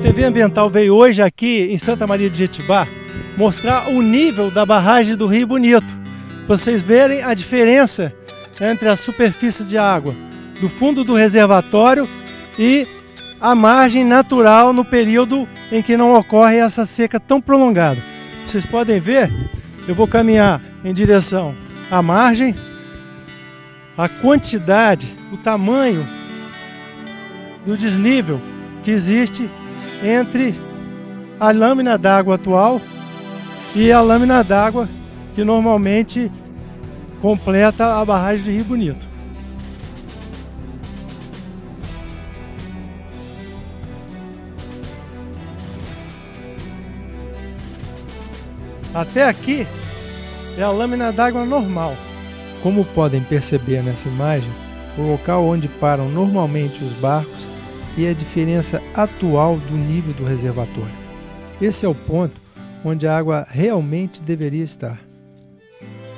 TV Ambiental veio hoje aqui em Santa Maria de Jetibá mostrar o nível da barragem do Rio Bonito. Para vocês verem a diferença entre a superfície de água do fundo do reservatório e a margem natural no período em que não ocorre essa seca tão prolongada. Vocês podem ver, eu vou caminhar em direção à margem, a quantidade, o tamanho do desnível que existe entre a lâmina d'água atual e a lâmina d'água que normalmente completa a barragem de Rio Bonito. Até aqui é a lâmina d'água normal. Como podem perceber nessa imagem, o local onde param normalmente os barcos e a diferença atual do nível do reservatório. Esse é o ponto onde a água realmente deveria estar.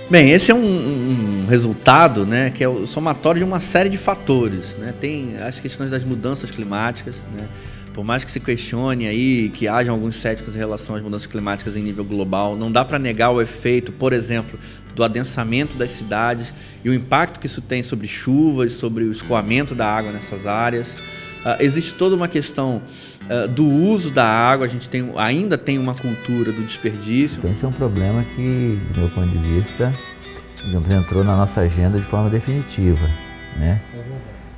Bem, esse é um resultado, né, que é o somatório de uma série de fatores, né? Tem as questões das mudanças climáticas, né? Por mais que se questione aí, que hajam alguns céticos em relação às mudanças climáticas em nível global, não dá para negar o efeito, por exemplo, do adensamento das cidades e o impacto que isso tem sobre chuvas, sobre o escoamento da água nessas áreas. Existe toda uma questão do uso da água, a gente ainda tem uma cultura do desperdício. Esse é um problema que, do meu ponto de vista, entrou na nossa agenda de forma definitiva, né?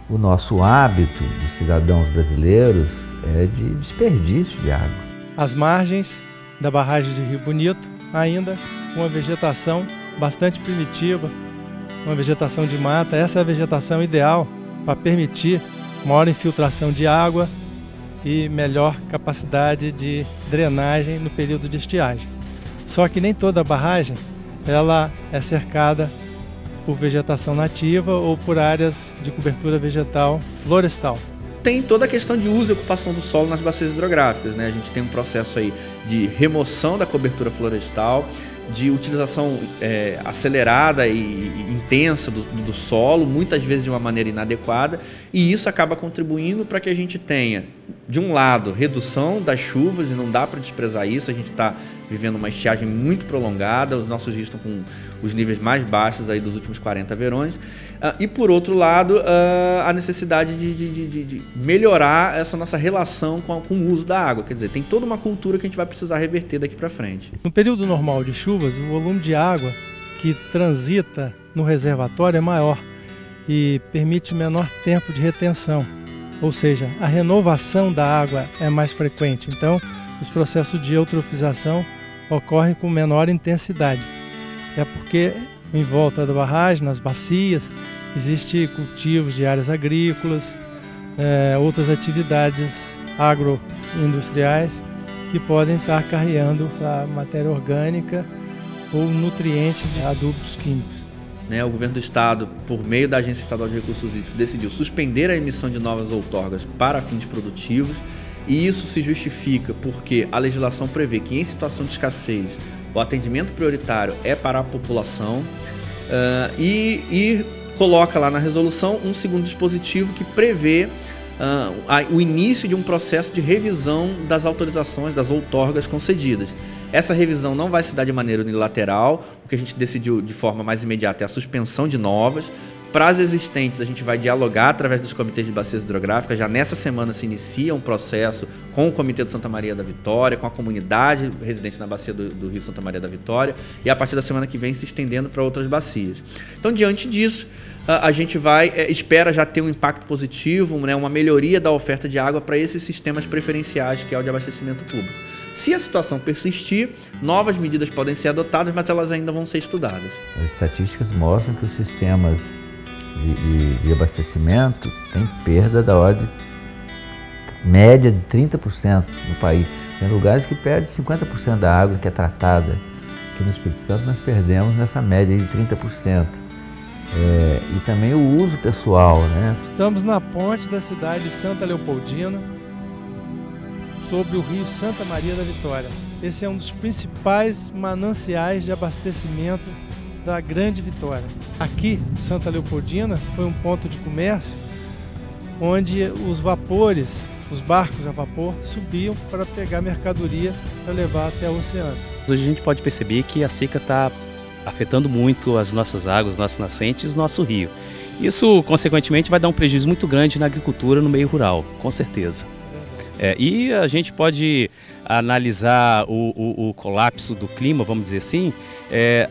O nosso hábito de cidadãos brasileiros é de desperdício de água. As margens da barragem de Rio Bonito, ainda com uma vegetação bastante primitiva, uma vegetação de mata. Essa é a vegetação ideal para permitir maior infiltração de água e melhor capacidade de drenagem no período de estiagem. Só que nem toda a barragem ela é cercada por vegetação nativa ou por áreas de cobertura vegetal florestal. Tem toda a questão de uso e ocupação do solo nas bacias hidrográficas, né? A gente tem um processo aí de remoção da cobertura florestal, de utilização acelerada e intensa do solo, muitas vezes de uma maneira inadequada, e isso acaba contribuindo para que a gente tenha, de um lado, redução das chuvas, e não dá para desprezar isso, a gente está vivendo uma estiagem muito prolongada, os nossos rios estão com os níveis mais baixos aí dos últimos 40 verões, e por outro lado, a necessidade de melhorar essa nossa relação com o uso da água, quer dizer, tem toda uma cultura que a gente vai precisar reverter daqui para frente. No período normal de chuvas, o volume de água que transita no reservatório é maior e permite menor tempo de retenção, ou seja, a renovação da água é mais frequente, então os processos de eutrofização ocorrem com menor intensidade, até porque em volta da barragem, nas bacias, existem cultivos de áreas agrícolas, outras atividades agroindustriais que podem estar carregando essa matéria orgânica ou nutrientes de adubos químicos. O governo do estado, por meio da Agência Estadual de Recursos Hídricos, decidiu suspender a emissão de novas outorgas para fins produtivos, e isso se justifica porque a legislação prevê que, em situação de escassez, o atendimento prioritário é para a população, e coloca lá na resolução um segundo dispositivo que prevê o início de um processo de revisão das autorizações, das outorgas concedidas. Essa revisão não vai se dar de maneira unilateral, o que a gente decidiu de forma mais imediata é a suspensão de novas. Para as existentes, a gente vai dialogar através dos comitês de bacias hidrográficas. Já nessa semana se inicia um processo com o Comitê de Santa Maria da Vitória, com a comunidade residente na bacia do Rio Santa Maria da Vitória, e a partir da semana que vem se estendendo para outras bacias. Então, diante disso, a gente espera já ter um impacto positivo, né, uma melhoria da oferta de água para esses sistemas preferenciais, que é o de abastecimento público. Se a situação persistir, novas medidas podem ser adotadas, mas elas ainda vão ser estudadas. As estatísticas mostram que os sistemas de abastecimento têm perda da ordem média de 30% no país. Tem lugares que perdem 50% da água que é tratada. Aqui no Espírito Santo nós perdemos nessa média de 30%. E também o uso pessoal, né? Estamos na ponte da cidade de Santa Leopoldina, sobre o rio Santa Maria da Vitória. Esse é um dos principais mananciais de abastecimento da Grande Vitória. Aqui, Santa Leopoldina, foi um ponto de comércio onde os vapores os barcos a vapor subiam para pegar mercadoria para levar até o oceano. Hoje a gente pode perceber que a seca está afetando muito as nossas águas, nossas nascentes e o nosso rio. Isso, consequentemente, vai dar um prejuízo muito grande na agricultura, no meio rural, com certeza. E a gente pode analisar o colapso do clima, vamos dizer assim,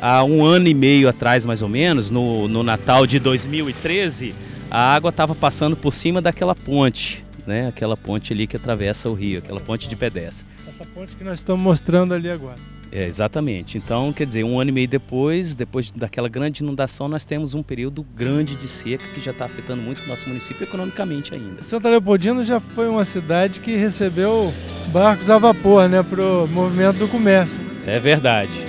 há 1 ano e meio atrás, mais ou menos, no Natal de 2013, a água estava passando por cima daquela ponte, né? Aquela ponte ali que atravessa o rio, aquela ponte de pedestre. Essa ponte que nós estamos mostrando ali agora. Exatamente. Então, quer dizer, 1 ano e meio depois daquela grande inundação, nós temos um período grande de seca que já está afetando muito o nosso município economicamente ainda. Santa Leopoldina já foi uma cidade que recebeu barcos a vapor, né, para o movimento do comércio. É verdade,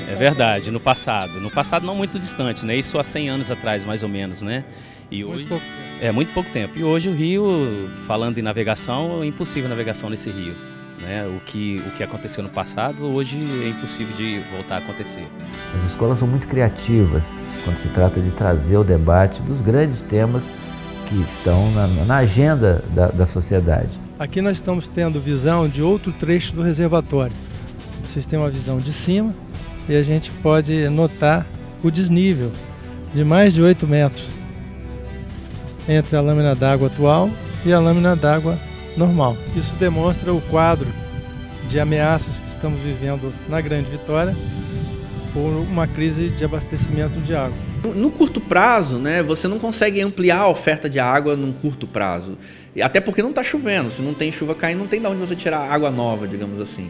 no passado não muito distante, né, isso há 100 anos atrás, mais ou menos, né. E hoje, muito pouco tempo. E hoje o rio, falando em navegação, é impossível navegação nesse rio. O que aconteceu no passado, hoje é impossível de voltar a acontecer. As escolas são muito criativas quando se trata de trazer o debate dos grandes temas que estão na agenda da sociedade. Aqui nós estamos tendo visão de outro trecho do reservatório. Vocês têm uma visão de cima e a gente pode notar o desnível de mais de 8 metros entre a lâmina d'água atual e a lâmina d'água normal. Isso demonstra o quadro de ameaças que estamos vivendo na Grande Vitória por uma crise de abastecimento de água. No curto prazo, né, você não consegue ampliar a oferta de água num curto prazo. Até porque não está chovendo. Se não tem chuva caindo, não tem de onde você tirar água nova, digamos assim.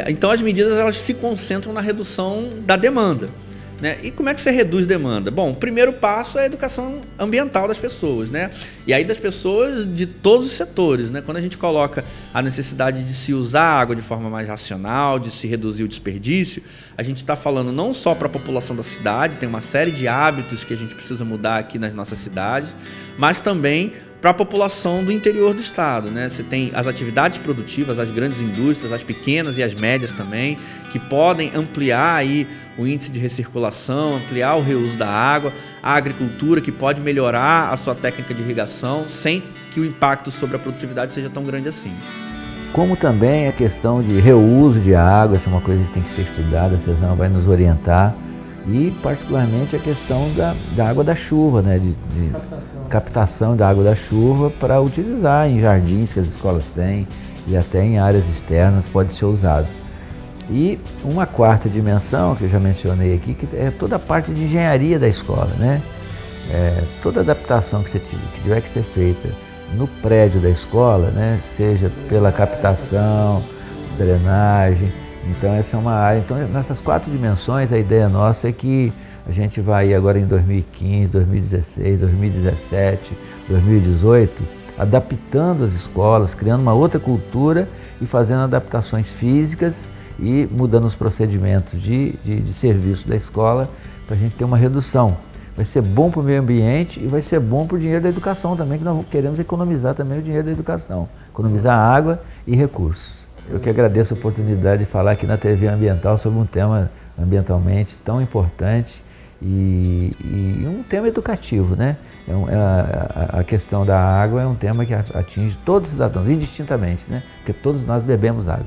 Então as medidas elas se concentram na redução da demanda. Né? E como é que você reduz demanda? Bom, o primeiro passo é a educação ambiental das pessoas, né? E aí das pessoas de todos os setores, né? Quando a gente coloca a necessidade de se usar a água de forma mais racional, de se reduzir o desperdício, a gente está falando não só para a população da cidade, tem uma série de hábitos que a gente precisa mudar aqui nas nossas cidades, mas também para a população do interior do estado, né? Você tem as atividades produtivas, as grandes indústrias, as pequenas e as médias também, que podem ampliar aí o índice de recirculação, ampliar o reuso da água, a agricultura que pode melhorar a sua técnica de irrigação sem que o impacto sobre a produtividade seja tão grande assim. Como também a questão de reuso de água, essa é uma coisa que tem que ser estudada, a Cesana vai nos orientar. E particularmente a questão da água da chuva, né? de captação da água da chuva para utilizar em jardins que as escolas têm e até em áreas externas pode ser usado. E uma quarta dimensão, que eu já mencionei aqui, que é toda a parte de engenharia da escola, né? Toda adaptação que tiver que ser feita no prédio da escola, né? Seja pela captação, drenagem. Então essa é uma área, então nessas 4 dimensões a ideia nossa é que a gente vai agora em 2015, 2016, 2017, 2018, adaptando as escolas, criando uma outra cultura e fazendo adaptações físicas e mudando os procedimentos de serviço da escola para a gente ter uma redução. Vai ser bom para o meio ambiente e vai ser bom para o dinheiro da educação também, que nós queremos economizar também o dinheiro da educação, economizar água e recursos. Eu que agradeço a oportunidade de falar aqui na TV Ambiental sobre um tema ambientalmente tão importante e um tema educativo, né? A questão da água é um tema que atinge todos os cidadãos, indistintamente, né? Porque todos nós bebemos água.